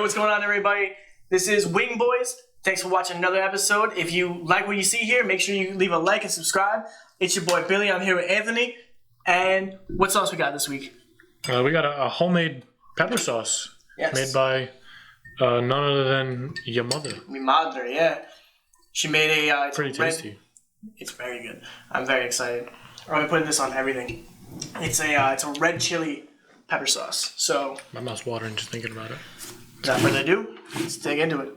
what's going on, everybody? This is WingBoys. Thanks for watching another episode. If you like what you see here, make sure you leave a like and subscribe. It's your boy Billy. I'm here with Anthony. And what sauce we got this week? We got a homemade pepper sauce made by none other than your mother. Mi madre, yeah. She made a... it's pretty tasty. It's very good. I'm very excited. I'm going to put this on everything. It's a red chili pepper sauce. So... my mouth's watering just thinking about it. Without further ado, let's dig into it.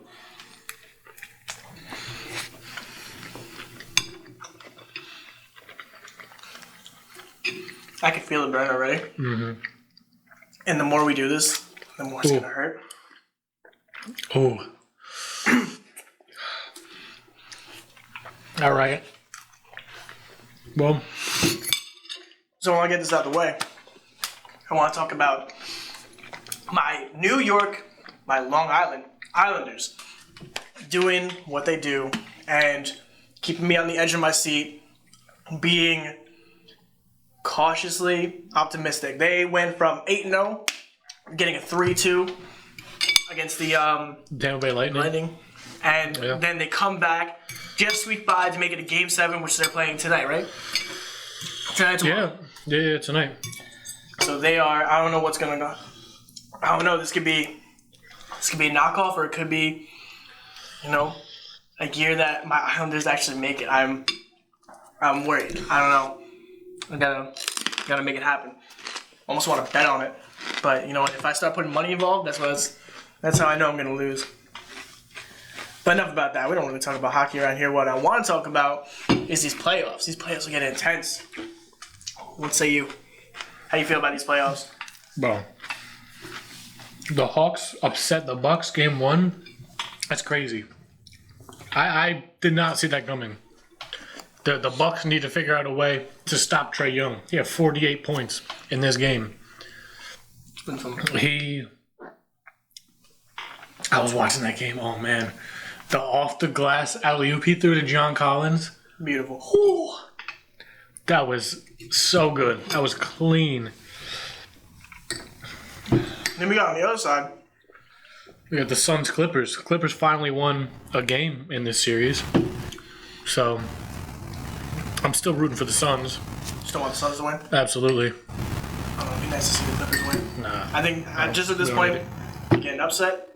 I can feel the burn already. Mm-hmm. And the more we do this, the more it's going to hurt. Oh. All right. Well. So I want to get this out of the way. I want to talk about my New York, my Long Island Islanders doing what they do and keeping me on the edge of my seat, being cautiously optimistic. They went from 8-0, getting a 3-2 against the Tampa Bay Lightning. And then they come back, just squeak by to make it a Game 7, which they're playing tonight, right? Tomorrow. Yeah, tonight. So they are, I don't know what's going to go. I don't know, this could be a knockoff, or it could be, a year that my Islanders actually make it. I'm worried. I don't know. I gotta make it happen. Almost want to bet on it, but you know what? If I start putting money involved, that's how I know I'm gonna lose. But enough about that. We don't really talk about hockey around here. What I want to talk about is these playoffs. These playoffs are getting intense. What say you? How do you feel about these playoffs? Well, the Hawks upset the Bucks game 1. That's crazy. I did not see that coming. The Bucks need to figure out a way to stop Trae Young. He had 48 points in this game. I was watching that game. Oh, man. The off-the-glass alley-oop he threw to John Collins. Beautiful. Whew. That was so good. That was clean. Then we got on the other side. We got the Suns Clippers. Clippers finally won a game in this series. So... I'm still rooting for the Suns. Still want the Suns to win? Absolutely. I don't know. It'd be nice to see the Clippers win. Nah. I think just at this point, getting upset.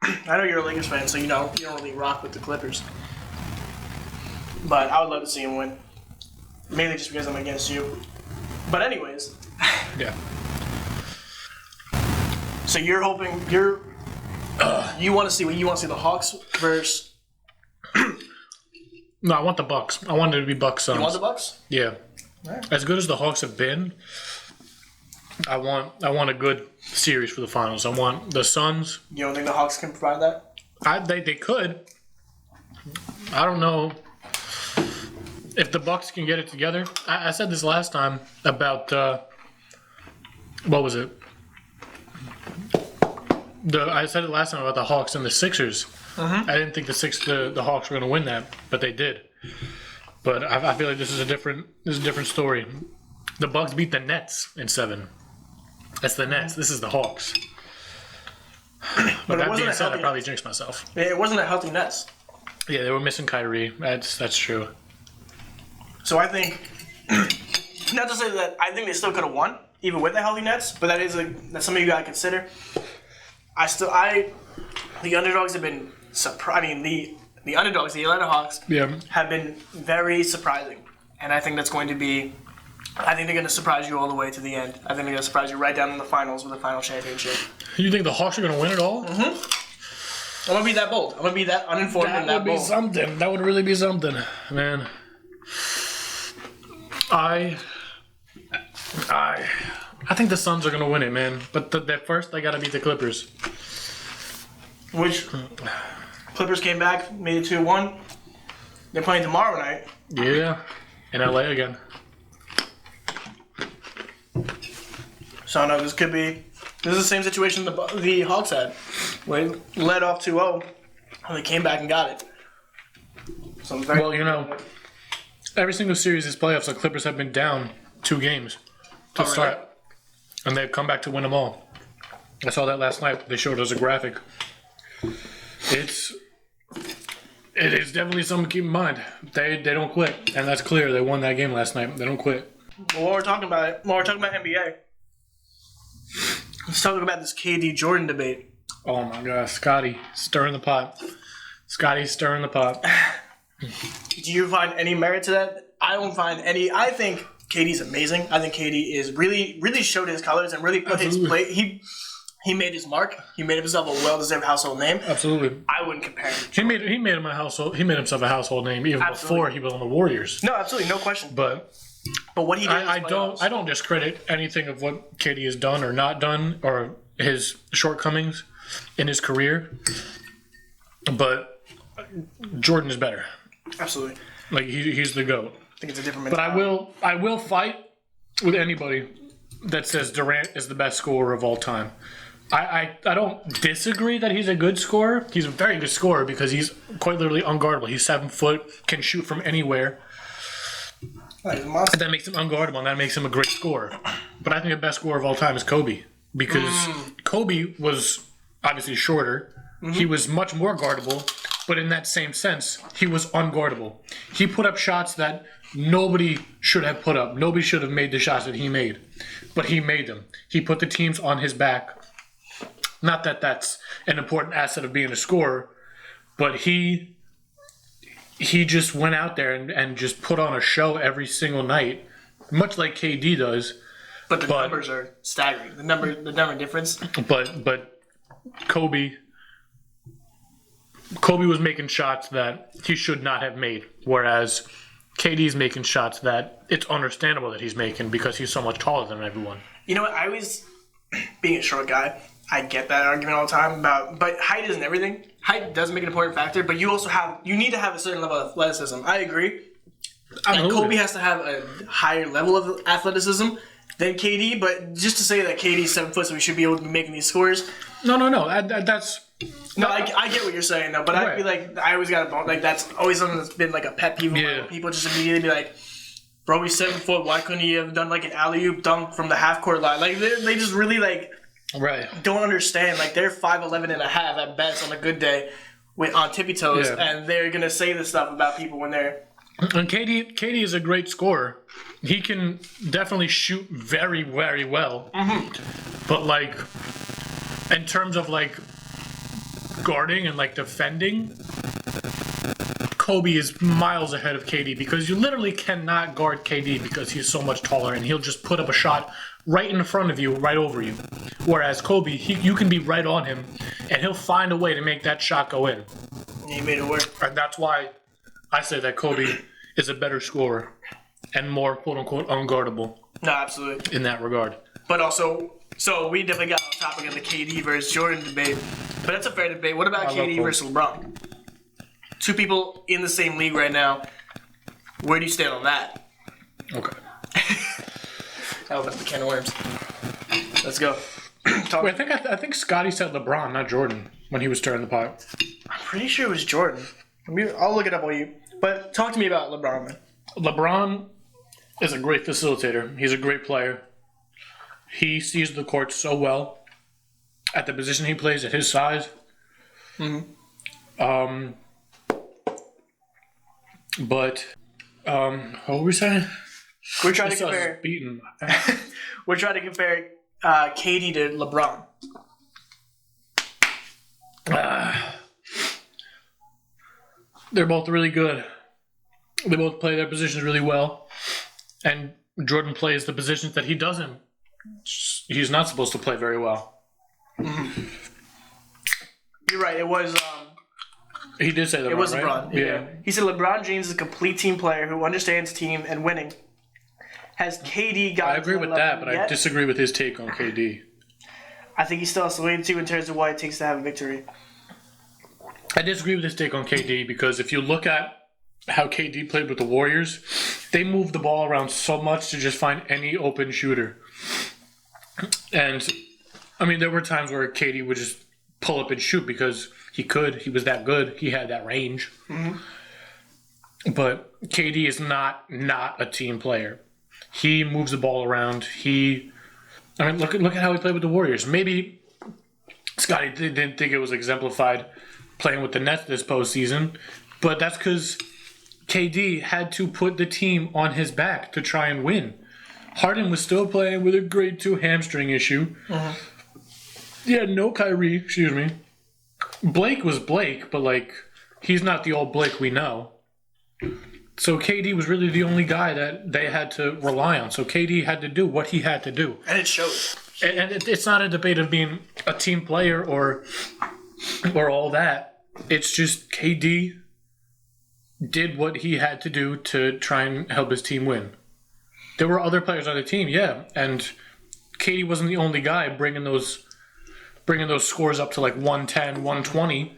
I know you're a Lakers fan, so you don't really rock with the Clippers. But I would love to see them win. Mainly just because I'm against you. But anyways. Yeah. So you're hoping you want to see the Hawks versus. No, I want the Bucks. I want it to be Bucks Suns. You want the Bucks? Yeah. Right. As good as the Hawks have been, I want a good series for the finals. I want the Suns. You don't think the Hawks can provide that? They could. I don't know if the Bucks can get it together. I said this last time about what was it? I said it last time about the Hawks and the Sixers. Mm-hmm. I didn't think the Hawks were going to win that, but they did. But I feel like this is a different story. The Bucks beat the Nets in 7. That's the Nets. This is the Hawks. But that being said, I probably jinxed myself. Yeah, it wasn't a healthy Nets. Yeah, they were missing Kyrie. That's true. So I think, not to say that I think they still could have won, even with the healthy Nets, but that's something you got to consider. The underdogs have been the underdogs, the Atlanta Hawks, have been very surprising. And I think that's going to be... I think they're going to surprise you all the way to the end. I think they're going to surprise you right down in the finals with the final championship. You think the Hawks are going to win it all? Mm-hmm. I'm going to be that bold. I'm going to be that uninformed and that bold. That would be something. That would really be something, man. I think the Suns are going to win it, man. But first, they got to beat the Clippers. Which Clippers came back, made it 2-1. They're playing tomorrow night. Yeah, in LA again. So no, this is the same situation the Hawks had, where they led off 2-0, and they came back and got it. So every single series of playoffs, the Clippers have been down 2 games to start, and they've come back to win them all. I saw that last night. They showed us a graphic It is definitely something to keep in mind. They don't quit, and that's clear. They won that game last night. They don't quit. Well, while we're talking about NBA, let's talk about this KD Jordan debate. Oh my gosh, Scotty stirring the pot. Scotty's stirring the pot. Do you find any merit to that? I don't find any. I think KD's amazing. I think KD is really showed his colors and really put his play. He made his mark. He made himself a well-deserved household name. Absolutely. I wouldn't compare him. He made him a household. He made himself a household name even before he was on the Warriors. No, absolutely, no question. But what he did, I don't discredit anything of what KD has done or not done or his shortcomings in his career. But Jordan is better. Absolutely. Like he's the GOAT. I think it's a different. But I will fight with anybody that says Durant is the best scorer of all time. I don't disagree that he's a good scorer. He's a very good scorer because he's quite literally unguardable. He's 7 foot, can shoot from anywhere. That makes him unguardable, and that makes him a great scorer. But I think the best scorer of all time is Kobe because Kobe was obviously shorter. Mm-hmm. He was much more guardable, but in that same sense, he was unguardable. He put up shots that nobody should have put up. Nobody should have made the shots that he made, but he made them. He put the teams on his back. Not that that's an important asset of being a scorer, but he just went out there and just put on a show every single night, much like KD does. But the numbers are staggering. The number difference. But Kobe was making shots that he should not have made, whereas KD's making shots that it's understandable that he's making because he's so much taller than everyone. You know what? I always, being a short guy, I get that argument all the time but height isn't everything. Height does make an important factor, but you need to have a certain level of athleticism. I agree. And Kobe has to have a higher level of athleticism than KD, but just to say that KD's 7 foot, so we should be able to be making these scores. No. That's. No, I get what you're saying though, but right. I feel like I always got a bone. Like that's always something that's been like a pet peeve. Yeah. People just immediately be like, "Bro, he's 7 foot. Why couldn't he have done like an alley-oop dunk from the half court line?" Like they just really like don't understand. Like they're 5'11" and a half at best on a good day, on tippy toes, and they're gonna say this stuff about people when they're. And KD is a great scorer. He can definitely shoot very, very well. Mm-hmm. But like, in terms of like guarding and like defending, Kobe is miles ahead of KD because you literally cannot guard KD because he's so much taller and he'll just put up a shot right in front of you, right over you. Whereas Kobe, you can be right on him and he'll find a way to make that shot go in. He made it work. And that's why I say that Kobe is a better scorer and more quote-unquote unguardable. No, absolutely. In that regard. But also, so we definitely got on topic of the KD versus Jordan debate. But that's a fair debate. What about KD versus LeBron? Two people in the same league right now. Where do you stand on that? Okay. That opens the can of worms. Let's go. Wait, I think Scotty said LeBron, not Jordan, when he was stirring the pot. I'm pretty sure it was Jordan. I'll look it up while you... But talk to me about LeBron, man. LeBron is a great facilitator. He's a great player. He sees the court so well at the position he plays at his size. Mm-hmm. But what were we saying? We're trying to compare. We're trying to compare KD to LeBron. They're both really good. They both play their positions really well. And Jordan plays the positions that he's not supposed to play very well. Mm-hmm. You're right. It was... he did say LeBron, it was right? LeBron. Yeah. He said LeBron James is a complete team player who understands team and winning. Has KD got... I agree with that, but I disagree with his take on KD. I think he still has to wait and see in terms of what it takes to have a victory. I disagree with his take on KD because if you look at how KD played with the Warriors, they moved the ball around so much to just find any open shooter. And, I mean, there were times where KD would just pull up and shoot because he could. He was that good. He had that range. Mm-hmm. But KD is not a team player. He moves the ball around. Look at how he played with the Warriors. Maybe Scotty didn't think it was exemplified playing with the Nets this postseason, but that's because KD had to put the team on his back to try and win. Harden was still playing with a grade 2 hamstring issue. Yeah, no Kyrie, excuse me. Blake was Blake, but, like, he's not the old Blake we know. So KD was really the only guy that they had to rely on. So KD had to do what he had to do. And it shows. And it's not a debate of being a team player or all that. It's just KD did what he had to do to try and help his team win. There were other players on the team, yeah, and KD wasn't the only guy bringing those scores up to like 110, 120.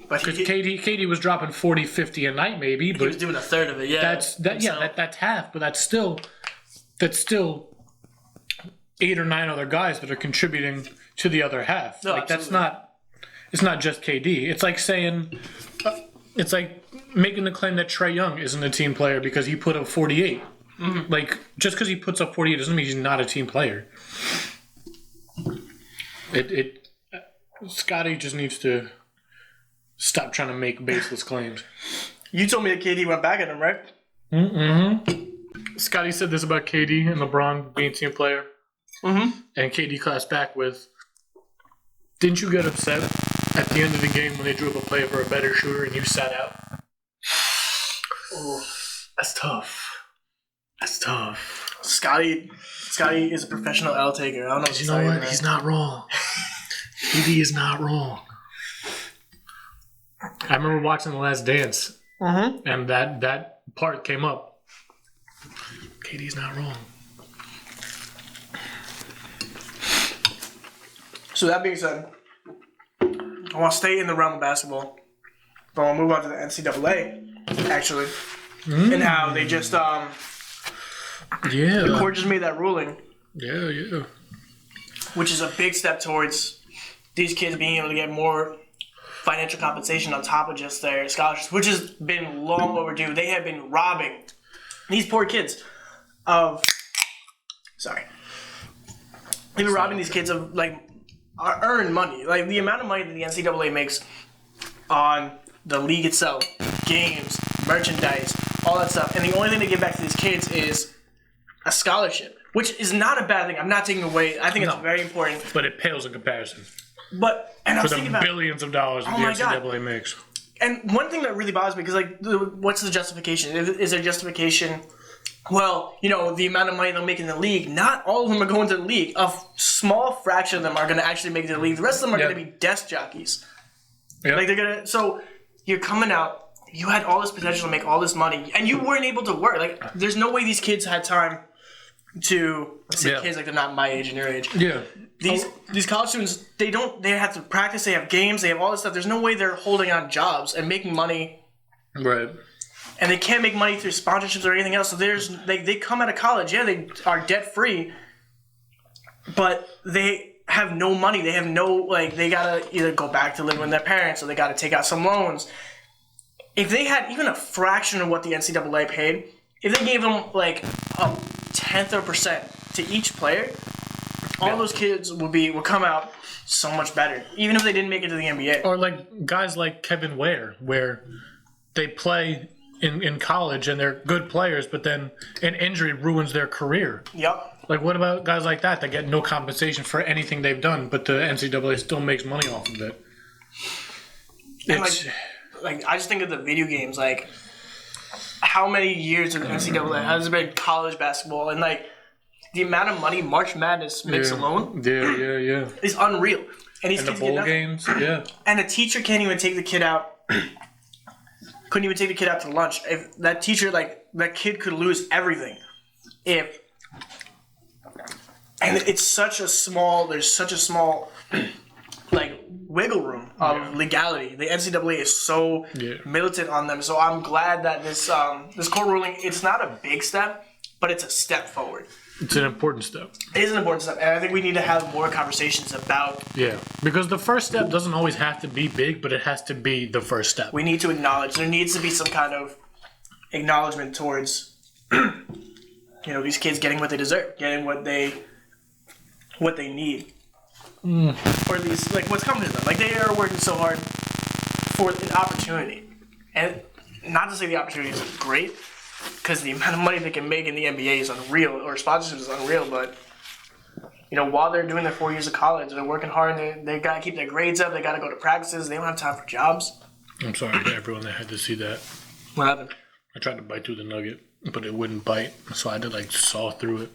Because KD was dropping 40, 50 a night maybe, but he was doing a third of it. Yeah, that's half, but that's still 8 or 9 other guys that are contributing to the other half. No, like absolutely. It's not just KD. It's like saying, it's like making the claim that Trae Young isn't a team player because he put up 48. Like, just because he puts up 48 doesn't mean he's not a team player. Scotty just needs to stop trying to make baseless claims. You told me that KD went back at him, right? Scotty said this about KD and LeBron being team player. And KD classed back with, didn't you get upset at the end of the game when they drew up a play for a better shooter and you sat out? Oh, That's tough. That's tough. Scotty is a professional L taker. I don't know what You know what? He's not wrong. KD is not wrong. I remember watching The Last Dance, and that part came up. KD's not wrong. So that being said, I want to stay in the realm of basketball, but I want to move on to the NCAA, actually, and how they just the court just made that ruling. Yeah. Which is a big step towards these kids being able to get more financial compensation on top of just their scholarships, which has been long overdue. They have been robbing these poor kids of... Sorry. They've been robbing these kids of, like, earned money. Like, the amount of money that the NCAA makes on the league itself, games, merchandise, all that stuff, and the only thing they give back to these kids is a scholarship, which is not a bad thing. I'm not taking away. I think it's very important. But it pales in comparison. And I was For thinking the about billions of dollars that the NCAA makes. And one thing that really bothers me, because, like, what's the justification? Is there justification? Well, you know, the amount of money they'll make in the league, not all of them are going to the league. A small fraction of them are going to actually make it to the league. The rest of them are going to be desk jockeys. Yep. Like, they're going to... So, you're coming out, you had all this potential to make all this money, and you weren't able to work. Like, there's no way these kids had time to... kids, like, they're not my age and your age. Yeah. These college students, they have to practice, they have games, they have all this stuff. There's no way they're holding on jobs and making money. Right. And they can't make money through sponsorships or anything else. So they come out of college, they are debt free, but they have no money. They have no, like, they gotta either go back to living with their parents or they gotta take out some loans. If they had even a fraction of what the NCAA paid, if they gave them like a tenth of a percent to each player, all those kids would come out so much better, even if they didn't make it to the NBA. Or like guys like Kevin Ware, where they play in college and they're good players, but then an injury ruins their career. Yep. Like, what about guys like that get no compensation for anything they've done, but the NCAA still makes money off of it? And like I just think of the video games, like how many years of NCAA has there been college basketball, and like the amount of money March Madness makes alone, is unreal. And these kids the bowl get games, and a teacher can't even take the kid out. Couldn't even take the kid out to lunch. If that teacher, like, that kid could lose everything. And it's such a small, there's such a small, like, wiggle room of legality. The NCAA is so militant on them. So I'm glad that this court ruling, it's not a big step, but it's a step forward. It's an important step. It is an important step, and I think we need to have more conversations about... Yeah, because the first step doesn't always have to be big, but it has to be the first step. We need to acknowledge, there needs to be some kind of acknowledgement towards, these kids getting what they deserve, getting what they need. or at least like what's coming to them. Like they are working so hard for an opportunity, and not to say the opportunity is great, because the amount of money they can make in the NBA is unreal, or sponsorships is unreal. But while they're doing their 4 years of college, they're working hard. And they gotta keep their grades up. They gotta go to practices. They don't have time for jobs. I'm sorry to everyone that had to see that. What happened? I tried to bite through the nugget, but it wouldn't bite, so I had to saw through it.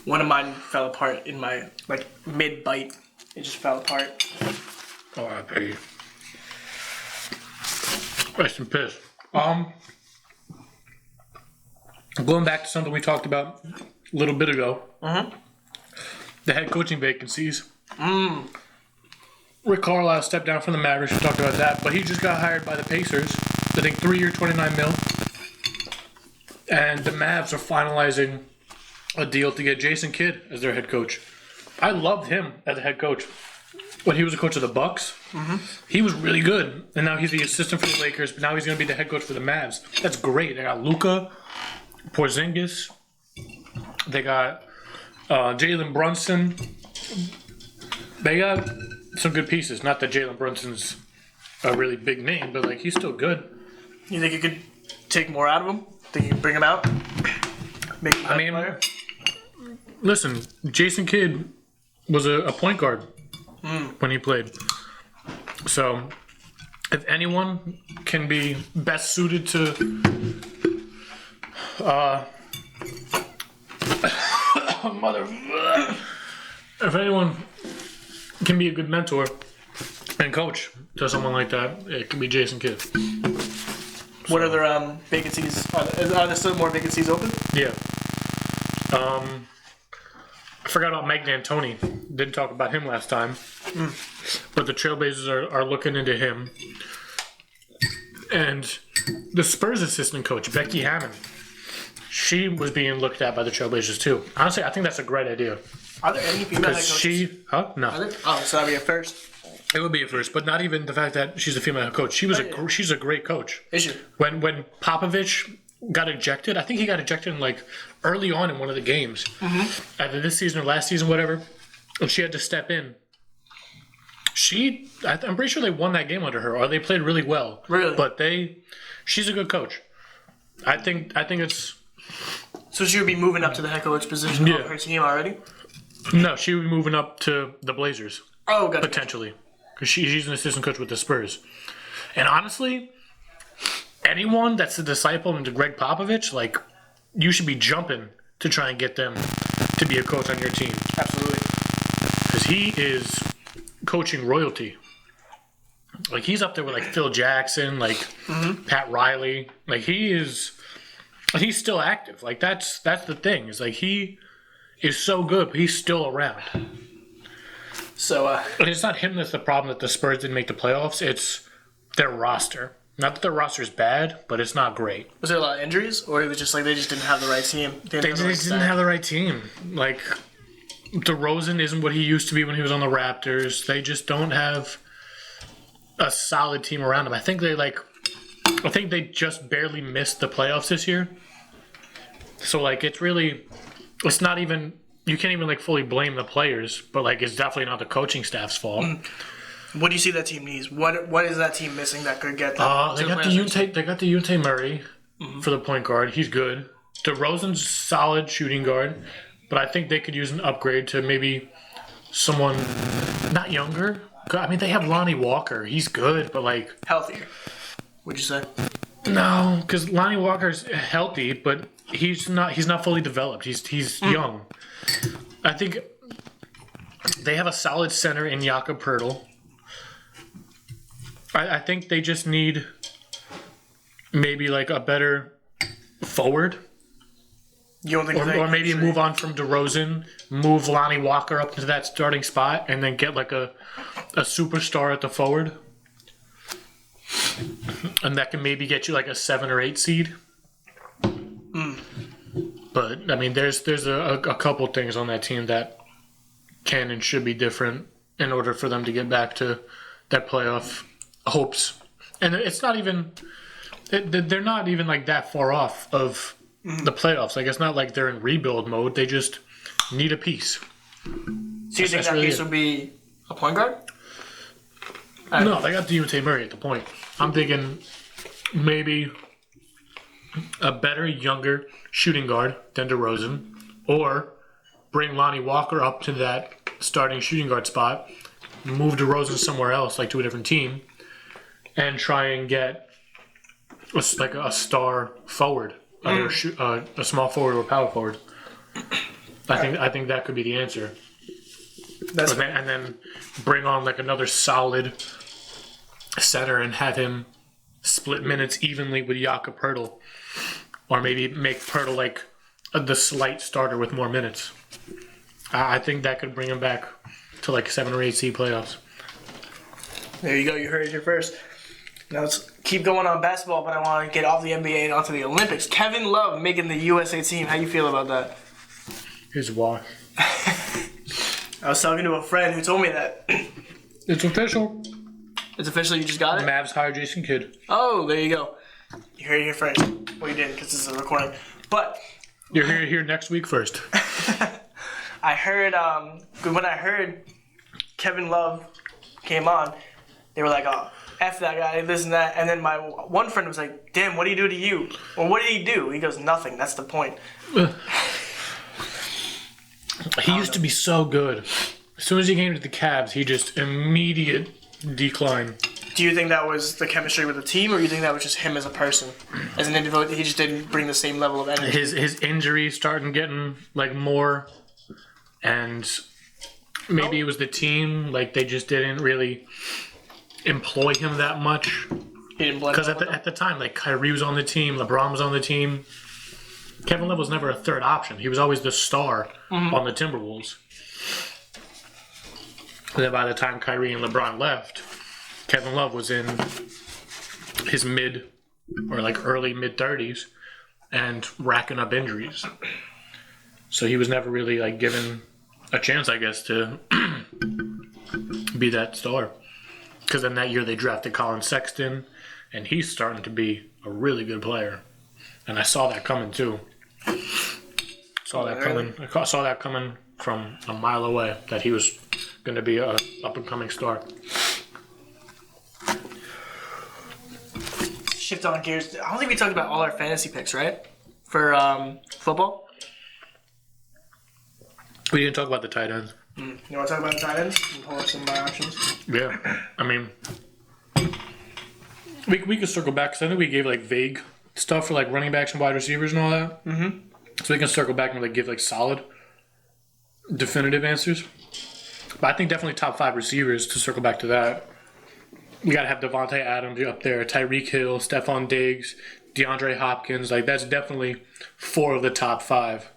One of mine fell apart in my mid bite. It just fell apart. R.I.P. Rest in piss. Going back to something we talked about a little bit ago. The head coaching vacancies. Rick Carlisle stepped down from the Mavericks. We talked about that, but he just got hired by the Pacers. I think 3-year, $29 million. And the Mavs are finalizing a deal to get Jason Kidd as their head coach. I loved him as a head coach. When he was a coach of the Bucks, he was really good. And now he's the assistant for the Lakers, but now he's going to be the head coach for the Mavs. That's great. They got Luka, Porzingis. They got Jalen Brunson. They got some good pieces. Not that Jalen Brunson's a really big name, but he's still good. You think you could take more out of him? Think you can bring him out? Make him a player? Listen, Jason Kidd was a point guard when he played. So, if anyone can be best suited to if anyone can be a good mentor and coach to someone like that, it can be Jason Kidd. What other vacancies? Are there still more vacancies open? Yeah. I forgot about Mike D'Antoni. Didn't talk about him last time. But the Trailblazers are looking into him. And the Spurs assistant coach, Becky Hammond, she was being looked at by the Trailblazers too. Honestly, I think that's a great idea. Are there any female head coaches? No. So that'd be a first. It would be a first, but not even the fact that she's a female head coach. She's a great coach. Is she? When Popovich got ejected, I think he got ejected in early on in one of the games, either this season or last season, whatever, and she had to step in. I'm pretty sure they won that game under her, or they played really well. Really? But she's a good coach. I think it's. So she would be moving up to the head coach position of her team already? No, she would be moving up to the Blazers. Oh, gotcha. Potentially. Because she's an assistant coach with the Spurs. And honestly, anyone that's a disciple into Greg Popovich, you should be jumping to try and get them to be a coach on your team. Absolutely. Because he is coaching royalty. He's up there with Phil Jackson, Pat Riley. He's still active. That's the thing. Is he is so good, but he's still around. So, and it's not him that's the problem that the Spurs didn't make the playoffs. It's their roster. Not that their roster is bad, but it's not great. Was there a lot of injuries, or it was just they just didn't have the right team? They just didn't have the right team. DeRozan isn't what he used to be when he was on the Raptors. They just don't have a solid team around him. I think they just barely missed the playoffs this year. So it's not even. You can't even fully blame the players, but it's definitely not the coaching staff's fault. What do you see that team needs? What is that team missing that could get them? They got the Unte Murray for the point guard. He's good. DeRozan's solid shooting guard, but I think they could use an upgrade to maybe someone not younger. I mean, they have Lonnie Walker. He's good, but healthier. Would you say? No, because Lonnie Walker's healthy, but he's not fully developed. He's young. I think they have a solid center in Jakob Poeltl. I think they just need maybe a better forward. You don't think or maybe move on from DeRozan, move Lonnie Walker up into that starting spot, and then get a superstar at the forward. And that can maybe get you a 7 or 8 seed. But I mean, there's a couple things on that team that can and should be different in order for them to get back to that playoff hopes. And it's not even they're not even that far off of the playoffs. It's not like they're in rebuild mode. They just need a piece. So you think that piece would be A point guard? No, they got Dejounte Murray at the point. I'm thinking maybe a better, younger shooting guard than DeRozan, or bring Lonnie Walker up to that starting shooting guard spot, move DeRozan somewhere else, like to a different team, and try and get a star forward, either a small forward or power forward. I think that could be the answer. And then bring on like another solid center and have him split minutes evenly with Jakob Poeltl, or maybe make Poeltl like the slight starter with more minutes. I think that could bring him back to like 7 or 8 seed playoffs. There you go. You heard it here first. Now let's keep going on basketball, but I want to get off the NBA and onto the Olympics. Kevin Love making the USA team. How you feel about that? Here's why. I was talking to a friend who told me that. It's official. It's official. You just got it? Mavs hired Jason Kidd. Oh, there you go. You heard it here first. Well, you didn't because this is a recording. But You're here next week first. I heard when I heard Kevin Love came on, they were like, "Oh, F that guy, this and that." And then my one friend was like, "Damn, what did he do to you?" Well, what did he do? He goes, "Nothing. That's the point." He used to be so good. As soon as he came to the Cavs, he just immediate decline. Do you think that was the chemistry with the team, or you think that was just him as a person, as an individual? He just didn't bring the same level of energy. His injuries started getting like more, and maybe it was the team. Like they just didn't really employ him that much. He didn't blend Because in with at the time, like Kyrie was on the team, LeBron was on the team. Kevin Love was never a third option. He was always the star on the Timberwolves. And then by the time Kyrie and LeBron left, Kevin Love was in his early mid-30s and racking up injuries. So he was never really like given a chance, I guess, to be that star. Because then that year they drafted Colin Sexton, and he's starting to be a really good player. And I saw that coming too. Saw that coming from a mile away, that he was going to be a up-and-coming star. Shift on gears. I don't think we talked about all our fantasy picks, right? For football? We didn't talk about the tight ends. You want to talk about the tight ends? And pull up some of my options. Yeah. I mean, we could circle back, because I think we gave like vague stuff for like running backs and wide receivers and all that. Mm-hmm. So we can circle back and like give like solid, definitive answers. But I think definitely top 5 receivers, to circle back to that. We got to have Devontae Adams up there, Tyreek Hill, Stephon Diggs, DeAndre Hopkins. Like, that's definitely 4 of the top 5.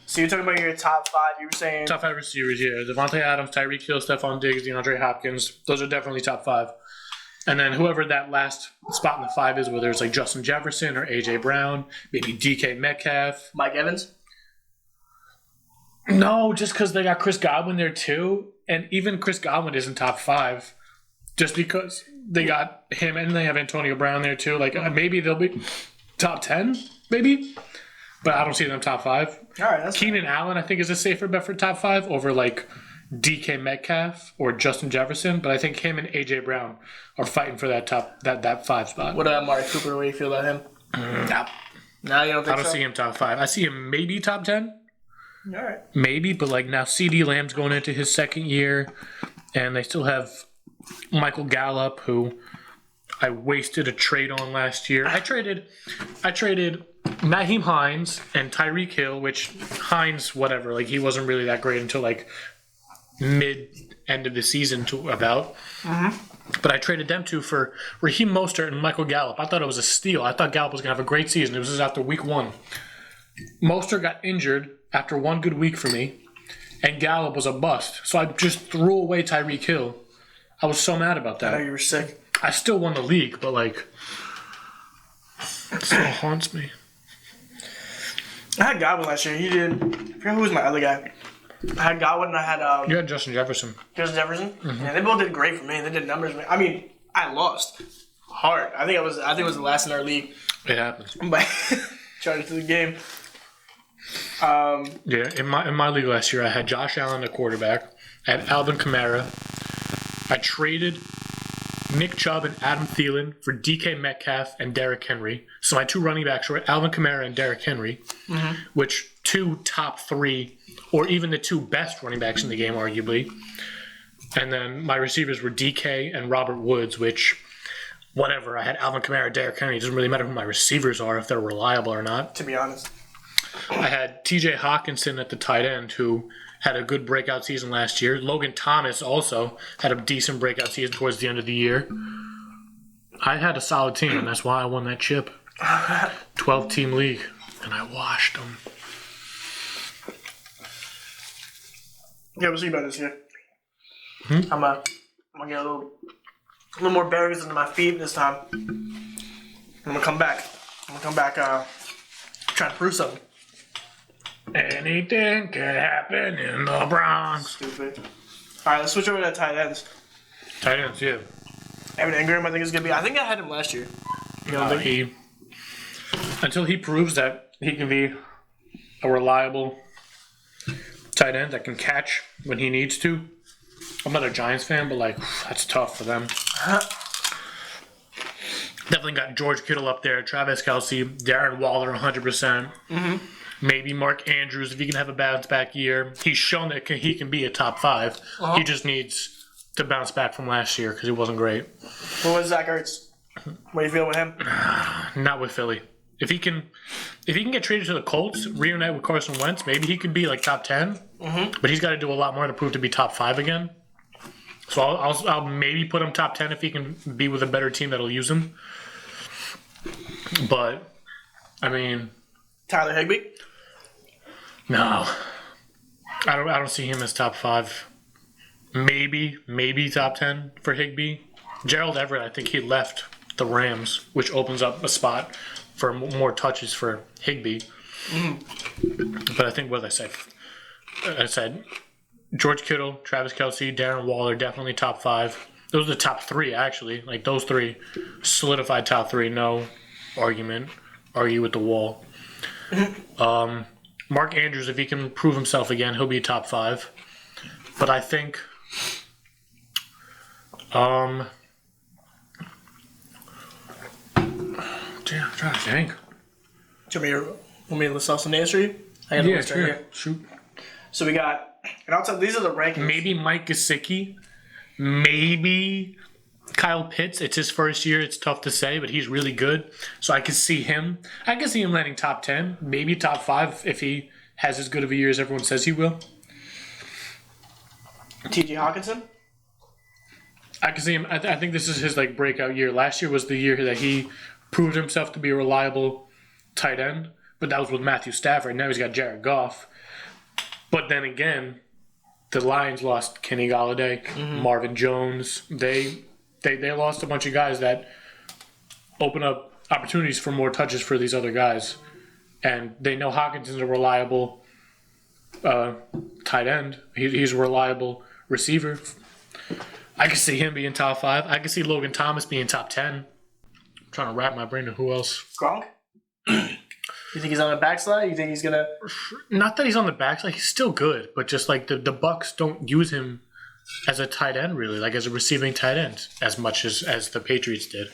So you're talking about your top 5. You were saying Top 5 receivers, yeah. Devontae Adams, Tyreek Hill, Stephon Diggs, DeAndre Hopkins. Those are definitely top 5. And then whoever that last spot in the 5 is, whether it's like Justin Jefferson or A.J. Brown, maybe DK Metcalf. Mike Evans? No, just because they got Chris Godwin there too. And even Chris Godwin isn't top 5. Just because they got him, and they have Antonio Brown there too. Like, maybe they'll be top 10, maybe. But I don't see them top 5. All right, that's Keenan Allen, I think, is a safer bet for top 5 over like DK Metcalf or Justin Jefferson. But I think him and AJ Brown are fighting for that that 5 spot. What about Amari Cooper? What do you feel about him? No, you don't think so? I don't see him top 5. I see him maybe top 10. All right. Maybe, but like now CeeDee Lamb's going into his 2nd year, and they still have Michael Gallup, who I wasted a trade on last year. I traded Naheem Hines and Tyreek Hill, which Hines, whatever, like he wasn't really that great until like mid-end of the season to about. Mm-hmm. But I traded them two for Raheem Mostert and Michael Gallup. I thought it was a steal. I thought Gallup was going to have a great season. It was just after week 1. Mostert got injured after 1 good week for me, and Gallup was a bust. So I just threw away Tyreek Hill. I was so mad about that. I know you were sick. I still won the league, but like, it still haunts me. I had Godwin last year. You did. I forget who was my other guy. I had Godwin and I had You had Justin Jefferson. Justin Jefferson. Mm-hmm. Yeah, they both did great for me. They did numbers. I mean, I lost hard. I think it was the last in our league. It happens. But charged to the game. Yeah, in my league last year, I had Josh Allen at quarterback. I had Alvin Kamara, I traded Nick Chubb and Adam Thielen for DK Metcalf and Derrick Henry. So my two running backs were Alvin Kamara and Derrick Henry, which two top three, or even the two best running backs in the game, arguably. And then my receivers were DK and Robert Woods, which, whatever. I had Alvin Kamara, Derrick Henry. It doesn't really matter who my receivers are, if they're reliable or not. To be honest. I had TJ Hawkinson at the tight end, who had a good breakout season last year. Logan Thomas also had a decent breakout season towards the end of the year. I had a solid team, and that's why I won that chip. 12-team league, and I washed them. Yeah, we'll see about this here. I'm gonna get a little more bearings under my feet this time. I'm gonna come back. Trying to prove something. Anything can happen in the Bronx. Stupid. All right, let's switch over to tight ends. Tight ends, yeah. Evan Ingram, I think is gonna be. I think I had him last year. Until he proves that he can be a reliable tight end that can catch when he needs to. I'm not a Giants fan, but that's tough for them. Definitely got George Kittle up there, Travis Kelce, Darren Waller, 100%. Maybe Mark Andrews if he can have a bounce back year. He's shown that he can be a top 5. He just needs to bounce back from last year because he wasn't great. What was Zach Ertz? What do you feel with him? Not with Philly. If he can get traded to the Colts, reunite with Carson Wentz, maybe he could be top 10. But he's got to do a lot more to prove to be top 5 again. So I'll maybe put him top 10 if he can be with a better team that'll use him. But I mean, Tyler Higbee? No, I don't see him as top 5. Maybe top 10 for Higbee. Gerald Everett, I think he left the Rams, which opens up a spot for more touches for Higbee. But I think what did I said George Kittle, Travis Kelce, Darren Waller, definitely top 5. Those are the top 3 actually. Those 3 solidified top 3. No argument. Argue with the wall. Mark Andrews, if he can prove himself again, he'll be top 5. But I think damn, I'm trying to think. Do you want me to list off some names for you? I got a list right here. Shoot. So we got, and I'll tell these are the rankings. Maybe Mike Gesicki. Maybe Kyle Pitts. It's his first year. It's tough to say, but he's really good. So I can see him. I can see him landing top 10, maybe top 5 if he has as good of a year as everyone says he will. T.J. Hawkinson? I can see him. I think this is his breakout year. Last year was the year that he proved himself to be a reliable tight end, but that was with Matthew Stafford. Now he's got Jared Goff. But then again, the Lions lost Kenny Golladay, Marvin Jones. They lost a bunch of guys that open up opportunities for more touches for these other guys. And they know Hawkinson's a reliable tight end. He's a reliable receiver. I can see him being top 5. I can see Logan Thomas being top 10. I'm trying to wrap my brain to who else. Gronk? You think he's on the backslide? You think he's going to... Not that he's on the backslide. He's still good. But just the Bucks don't use him as a tight end, really. As a receiving tight end as much as the Patriots did.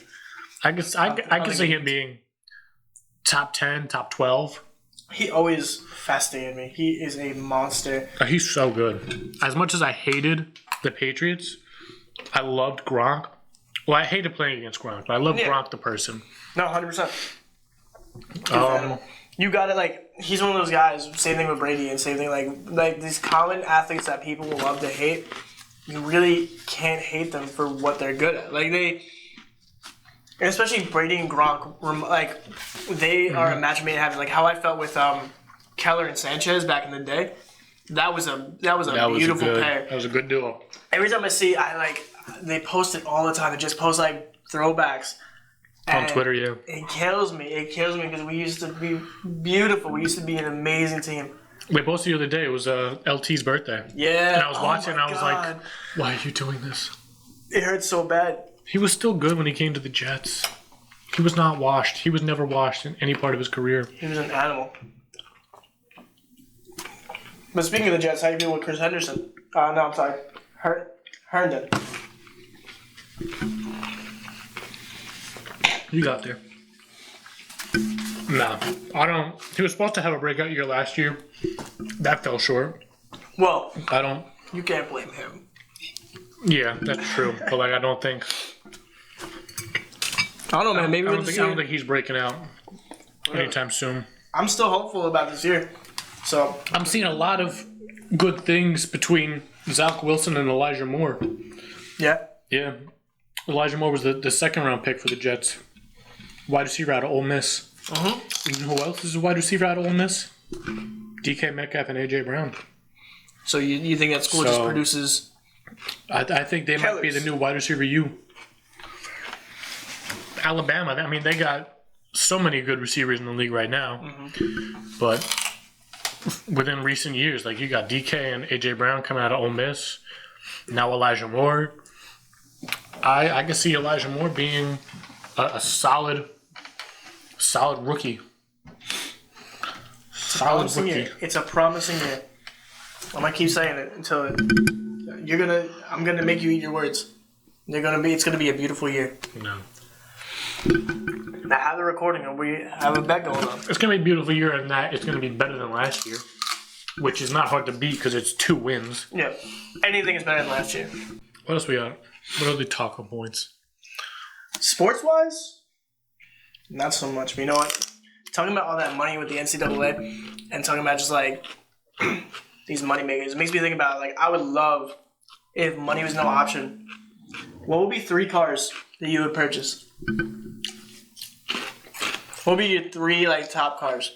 I can see him being top 10, top 12. He always fascinated me. He is a monster. He's so good. As much as I hated the Patriots, I loved Gronk. Well, I hated playing against Gronk, but I loved Gronk the person. No, 100%. You got it. He's one of those guys. Same thing with Brady, and same thing like these common athletes that people love to hate. You really can't hate them for what they're good at. Especially Brady and Gronk, they are a match made in heaven. How I felt with Keller and Sanchez back in the day. That was a beautiful pair. That was a good duo. Every time I see, they post it all the time. They just post throwbacks. On Twitter, yeah. It kills me. It kills me because we used to be beautiful. We used to be an amazing team. We posted the other day. It was LT's birthday. Yeah. And I was watching and I was like, why are you doing this? It hurts so bad. He was still good when he came to the Jets. He was not washed. He was never washed in any part of his career. He was an animal. But speaking of the Jets, how do you feel with Chris Henderson? No, I'm sorry. Herndon. You got there. No, I don't. He was supposed to have a breakout year last year. That fell short. Well, I don't. you can't blame him. Yeah, that's true. But like, I don't think. I don't know, man. Maybe I don't think he's breaking out anytime soon. I'm still hopeful about this year. So I'm seeing a lot of good things between Zach Wilson and Elijah Moore. yeah, Yeah. Elijah Moore was the second round pick for the Jets. Wide receiver out of Ole Miss. You know who else is a wide receiver out of Ole Miss? DK Metcalf and AJ Brown. So you think that school just produces? I think they might be the new wide receiver U. Alabama, I mean, they got so many good receivers in the league right now. But within recent years, like you got DK and AJ Brown coming out of Ole Miss. Now Elijah Moore. I can see Elijah Moore being a solid rookie. Solid rookie. Year. It's a promising year. I'm gonna keep saying it until I'm gonna make you eat your words. It's gonna be a beautiful year. No. Now have the recording and we have a bet going on. It's gonna be a beautiful year, and that it's gonna be better than last year, which is not hard to beat because it's 2 wins. Yeah, anything is better than last year. What else we got? What are the taco points? Sports wise, not so much. But you know what? Talking about all that money with the NCAA and talking about just like these money makers, it makes me think about like I would love if money was no option. What would be 3 cars that you would purchase? What would be your 3 like top cars?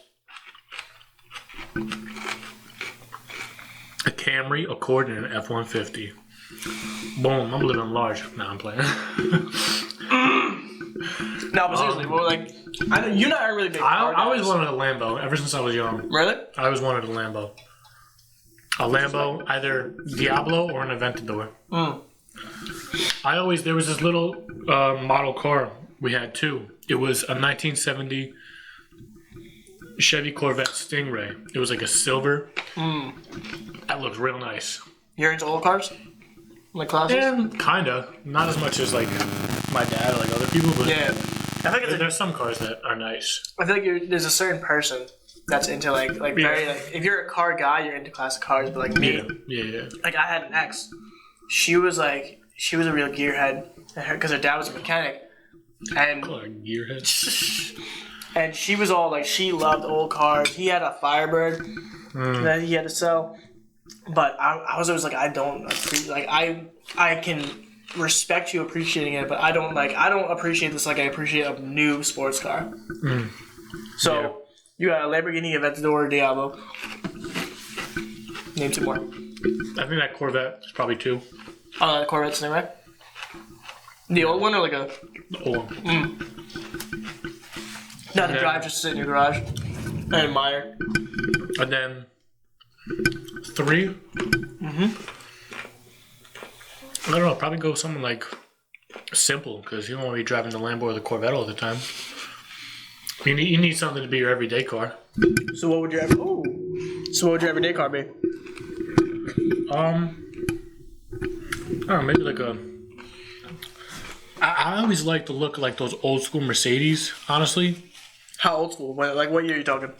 A Camry, Accord, and an F-150. Boom! I'm living large. Nah, I'm playing. No, but seriously, well, like I know you're not a really big car I always guys. wanted a Lambo ever since I was young. Really? I always wanted a Lambo. A Lambo, either Diablo or an Aventador. There was this little model car we had too. It was a 1970 Chevy Corvette Stingray. It was like a silver. That looked real nice. You're into old cars? Like classics? Yeah, kinda. Not as much as like my dad or like other people, but Yeah. I think there's some cars that are nice. I feel like there's a certain person that's into like very like if you're a car guy, you're into classic cars. But like me, Yeah. like I had an ex. She was a real gearhead because her dad was a mechanic, and Call her a gearhead. and she was all like she loved old cars. He had a Firebird that he had to sell, but I was always like I don't like I can respect you appreciating it, but I don't appreciate this like I appreciate a new sports car. So you got a Lamborghini Aventador or Diablo. Name 2 more. I think that Corvette is probably 2. Oh, the Corvette's name, right? The old one or like a Old. not to drive, just to sit in your garage and admire. And then 3. I don't know. Probably go something like simple because you don't want to be driving the Lambo or the Corvette all the time. You need something to be your everyday car. So what would your everyday car be? I don't know, maybe like a. I always like the look of like those old school Mercedes. Honestly, How old school? Like what year are you talking?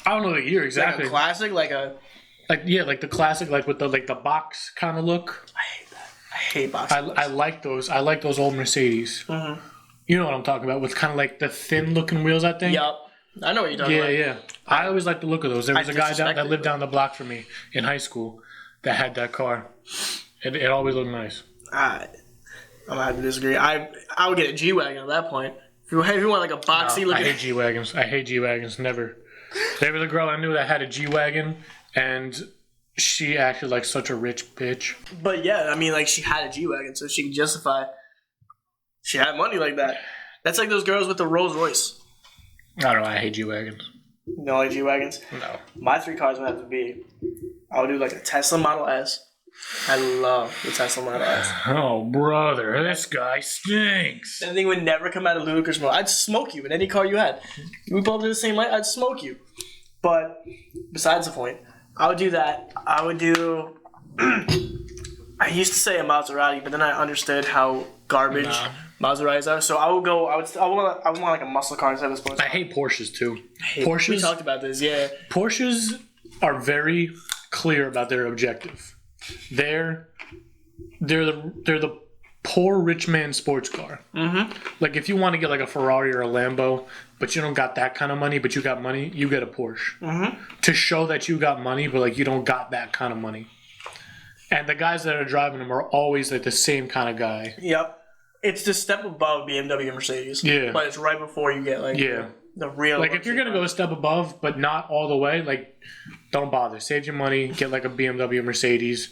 I don't know the year exactly. Like a classic, like the classic, like with the box kind of look. I hate that. I hate boxes. I like those. I like those old Mercedes. You know what I'm talking about? With kind of like the thin looking wheels. I think. Yup. I know what you're talking about. Yeah. I always like the look of those. There was a guy that lived disrespected down the block from me in high school that had that car. It always looked nice. I'm gonna have to disagree. I would get a G-Wagon at that point. If you want like a boxy I looking. hate G-Wagons. I hate G-Wagons. Never. There was a girl I knew that had a G-Wagon, and she acted like such a rich bitch. But yeah, I mean, like she had a G-Wagon, so she can justify. She had money like that. That's like those girls with the Rolls Royce. I don't know. I hate G-Wagons. You know, like G-Wagons. No. My 3 cars would have to be. I would do like a Tesla Model S. I love the Tesla Model S. Oh, brother. This guy stinks. That thing would never come out of ludicrous mode. I'd smoke you in any car you had. We both do the same light, I'd smoke you. But besides the point, I would do that. I would do. I used to say a Maserati, but then I understood how garbage Maseratis are. So I would go. I would want like a muscle car instead of a sports car. I hate Porsches too. Porsches. We talked about this. Yeah. Porsches are very clear about their objective. They're the poor rich man sports car. Mm-hmm. Like if you want to get like a Ferrari or a Lambo, but you don't got that kind of money, but you got money, you get a Porsche. Mm-hmm. To show that you got money, but like you don't got that kind of money. And the guys that are driving them are always like the same kind of guy. Yep. It's the step above BMW and Mercedes. Yeah. But it's right before you get like the real. Like if you're gonna go a step above, but not all the way, like don't bother. Save your money. Get like a BMW, Mercedes.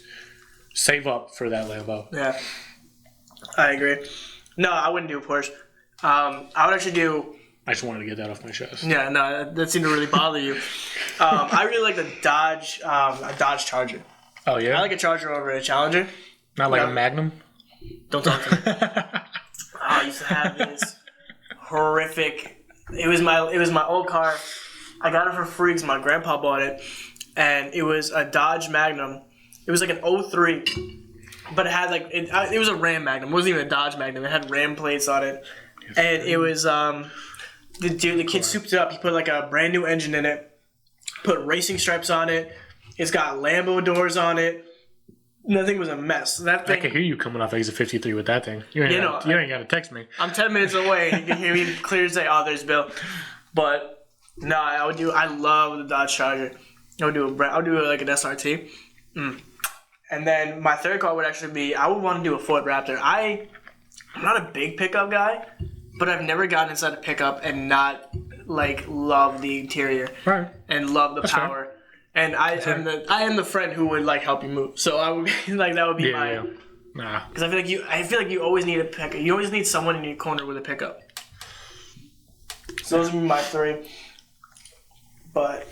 Save up for that Lambo. Yeah. I agree. No, I wouldn't do a Porsche. I would actually do. I just wanted to get that off my chest. Yeah, no, that seemed to really bother you. I really like the Dodge Charger. Oh yeah. I like a Charger over a Challenger. Not like a Magnum. Don't talk to me. I used to have this horrific. It was my old car. I got it for free because my grandpa bought it, and it was a Dodge Magnum. It was like an 03, but it had like it was a Ram Magnum. It wasn't even a Dodge Magnum. It had Ram plates on it, and it was the kid souped it up. He put like a brand new engine in it, put racing stripes on it. It's got Lambo doors on it. That thing was a mess. That thing, I can hear you coming off exit 53 with that thing. You ain't got to text me. I'm 10 minutes away. You can hear me clear as day. Oh, there's Bill. But no, I love the Dodge Charger. I would do like an SRT. And then my third car would actually be, I would want to do a Ford Raptor. I'm not a big pickup guy, but I've never gotten inside a pickup and not like love the interior and love the power. Fair. And I am the friend who would like help you move. So I would be like that would be my. Because I feel like you always need a pickup. You always need someone in your corner with a pickup. So those would be my three. But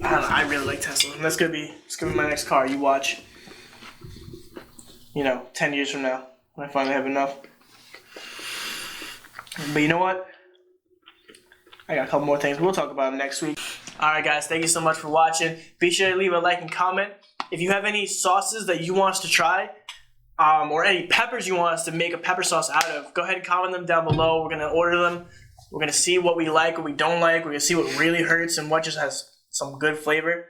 I don't know. I really like Tesla, and it's gonna be my next car. You watch. 10 years from now, when I finally have enough. But you know what? I got a couple more things. We'll talk about them next week. Alright guys, thank you so much for watching. Be sure to leave a like and comment. If you have any sauces that you want us to try, or any peppers you want us to make a pepper sauce out of, go ahead and comment them down below. We're going to order them. We're going to see what we like, what we don't like. We're going to see what really hurts and what just has some good flavor.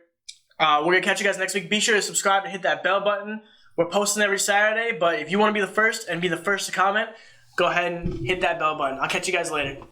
We're going to catch you guys next week. Be sure to subscribe and hit that bell button. We're posting every Saturday, but if you want to be the first and be the first to comment, go ahead and hit that bell button. I'll catch you guys later.